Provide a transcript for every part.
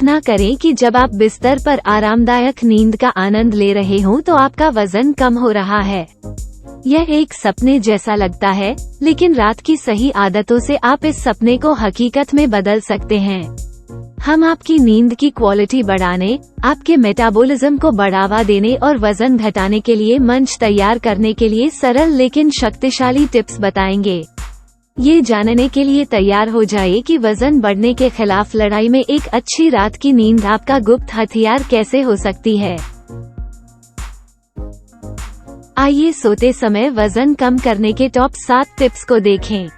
कल्पना करें कि जब आप बिस्तर पर आरामदायक नींद का आनंद ले रहे हों तो आपका वजन कम हो रहा है। यह एक सपने जैसा लगता है, लेकिन रात की सही आदतों से आप इस सपने को हकीकत में बदल सकते हैं। हम आपकी नींद की क्वालिटी बढ़ाने, आपके मेटाबॉलिज्म को बढ़ावा देने और वजन घटाने के लिए मंच तैयार करने के लिए सरल लेकिन शक्तिशाली टिप्स बताएंगे। ये जानने के लिए तैयार हो जाइए कि वजन बढ़ने के खिलाफ लड़ाई में एक अच्छी रात की नींद आपका गुप्त हथियार कैसे हो सकती है। आइए सोते समय वजन कम करने के टॉप 7 टिप्स को देखें।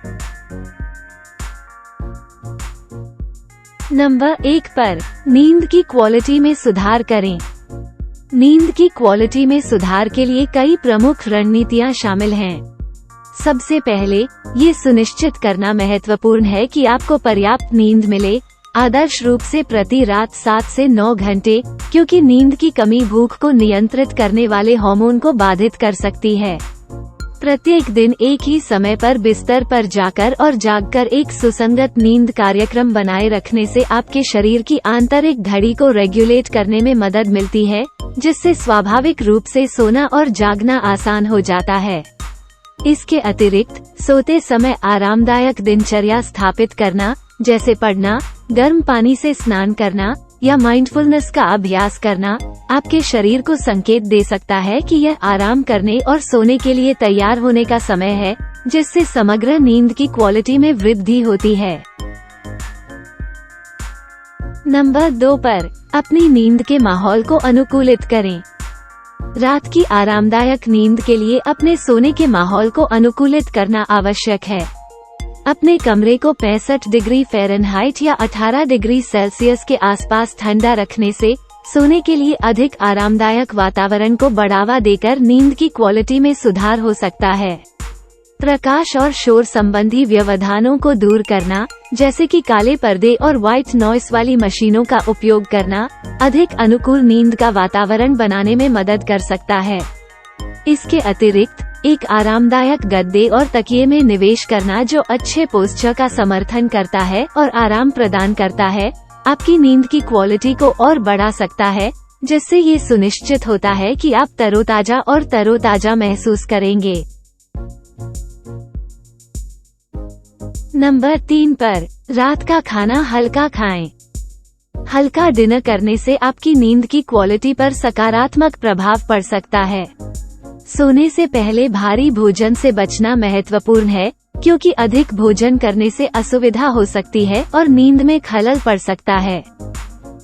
नंबर 1 पर नींद की क्वालिटी में सुधार करें। नींद की क्वालिटी में सुधार के लिए कई प्रमुख रणनीतियां शामिल हैं। सबसे पहले ये सुनिश्चित करना महत्वपूर्ण है कि आपको पर्याप्त नींद मिले, आदर्श रूप से प्रति रात 7 से 9 घंटे, क्योंकि नींद की कमी भूख को नियंत्रित करने वाले हार्मोन को बाधित कर सकती है। प्रत्येक दिन एक ही समय पर बिस्तर पर जाकर और जागकर एक सुसंगत नींद कार्यक्रम बनाए रखने से आपके शरीर की आंतरिक घड़ी को रेगुलेट करने में मदद मिलती है, जिससे स्वाभाविक रूप से सोना और जागना आसान हो जाता है। इसके अतिरिक्त सोते समय आरामदायक दिनचर्या स्थापित करना, जैसे पढ़ना, गर्म पानी से स्नान करना या माइंडफुलनेस का अभ्यास करना, आपके शरीर को संकेत दे सकता है कि यह आराम करने और सोने के लिए तैयार होने का समय है, जिससे समग्र नींद की क्वालिटी में वृद्धि होती है। नंबर 2 पर अपनी नींद के माहौल को अनुकूलित करें। रात की आरामदायक नींद के लिए अपने सोने के माहौल को अनुकूलित करना आवश्यक है। अपने कमरे को 65 डिग्री फ़ारेनहाइट या 18 डिग्री सेल्सियस के आसपास ठंडा रखने से सोने के लिए अधिक आरामदायक वातावरण को बढ़ावा देकर नींद की क्वालिटी में सुधार हो सकता है। प्रकाश और शोर संबंधी व्यवधानों को दूर करना, जैसे कि काले पर्दे और व्हाइट नॉइस वाली मशीनों का उपयोग करना, अधिक अनुकूल नींद का वातावरण बनाने में मदद कर सकता है। इसके अतिरिक्त एक आरामदायक गद्दे और तकिए में निवेश करना जो अच्छे पोस्चर का समर्थन करता है और आराम प्रदान करता है, आपकी नींद की क्वालिटी को और बढ़ा सकता है, जिससे ये सुनिश्चित होता है कि आप तरोताजा महसूस करेंगे। नंबर 3 पर रात का खाना हल्का खाएं। हल्का डिनर करने से आपकी नींद की क्वालिटी पर सकारात्मक प्रभाव पड़ सकता है। सोने से पहले भारी भोजन से बचना महत्वपूर्ण है, क्योंकि अधिक भोजन करने से असुविधा हो सकती है और नींद में खलल पड़ सकता है।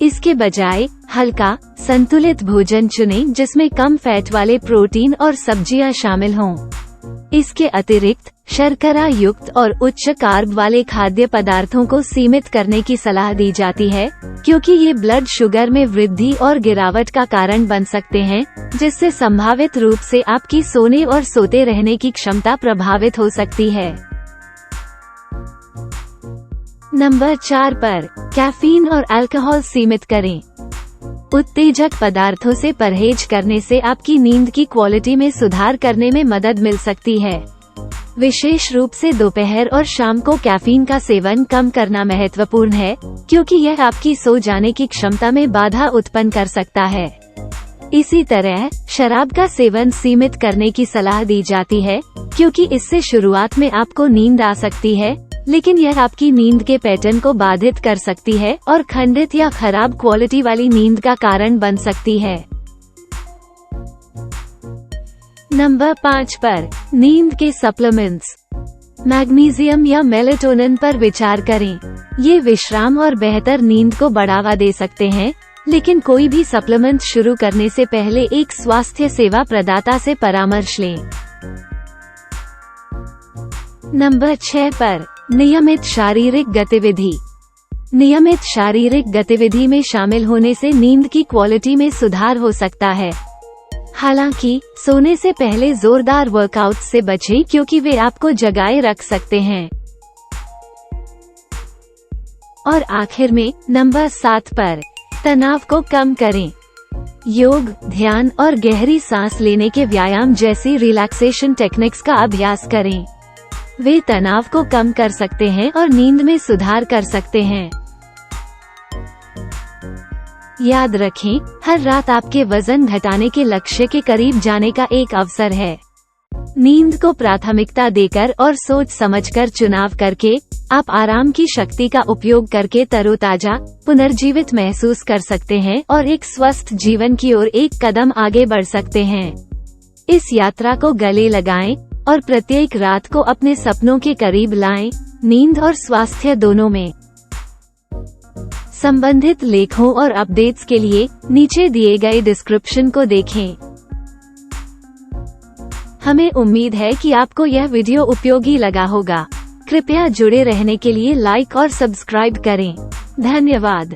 इसके बजाय हल्का, संतुलित भोजन चुनें, जिसमें कम फैट वाले प्रोटीन और सब्जियां शामिल हों। इसके अतिरिक्त शर्करा युक्त और उच्च कार्ब वाले खाद्य पदार्थों को सीमित करने की सलाह दी जाती है, क्योंकि ये ब्लड शुगर में वृद्धि और गिरावट का कारण बन सकते हैं, जिससे संभावित रूप से आपकी सोने और सोते रहने की क्षमता प्रभावित हो सकती है। नंबर 4 पर कैफीन और अल्कोहल सीमित करें। उत्तेजक पदार्थों से परहेज करने से आपकी नींद की क्वालिटी में सुधार करने में मदद मिल सकती है। विशेष रूप से दोपहर और शाम को कैफीन का सेवन कम करना महत्वपूर्ण है, क्योंकि यह आपकी सो जाने की क्षमता में बाधा उत्पन्न कर सकता है। इसी तरह शराब का सेवन सीमित करने की सलाह दी जाती है, क्योंकि इससे शुरुआत में आपको नींद आ सकती है, लेकिन यह आपकी नींद के पैटर्न को बाधित कर सकती है और खंडित या खराब क्वालिटी वाली नींद का कारण बन सकती है। नंबर 5 पर नींद के सप्लीमेंट्स। मैग्नीशियम या मेलाटोनिन पर विचार करें। ये विश्राम और बेहतर नींद को बढ़ावा दे सकते हैं, लेकिन कोई भी सप्लीमेंट शुरू करने से पहले एक स्वास्थ्य सेवा प्रदाता से परामर्श लें। नंबर 6 पर नियमित शारीरिक गतिविधि। नियमित शारीरिक गतिविधि में शामिल होने से नींद की क्वालिटी में सुधार हो सकता है। हालांकि सोने से पहले जोरदार वर्कआउट से बचें, क्योंकि वे आपको जगाए रख सकते हैं। और आखिर में नंबर 7 पर तनाव को कम करें। योग, ध्यान और गहरी सांस लेने के व्यायाम जैसी रिलैक्सेशन टेक्निक्स का अभ्यास करें। वे तनाव को कम कर सकते हैं और नींद में सुधार कर सकते हैं। याद रखें, हर रात आपके वजन घटाने के लक्ष्य के करीब जाने का एक अवसर है। नींद को प्राथमिकता देकर और सोच समझकर चुनाव करके आप आराम की शक्ति का उपयोग करके तरोताजा, पुनर्जीवित महसूस कर सकते हैं और एक स्वस्थ जीवन की ओर एक कदम आगे बढ़ सकते हैं। इस यात्रा को गले लगाएं और प्रत्येक रात को अपने सपनों के करीब लाएं। नींद और स्वास्थ्य दोनों में संबंधित लेखों और अपडेट्स के लिए नीचे दिए गए डिस्क्रिप्शन को देखें। हमें उम्मीद है कि आपको यह वीडियो उपयोगी लगा होगा। कृपया जुड़े रहने के लिए लाइक और सब्सक्राइब करें। धन्यवाद।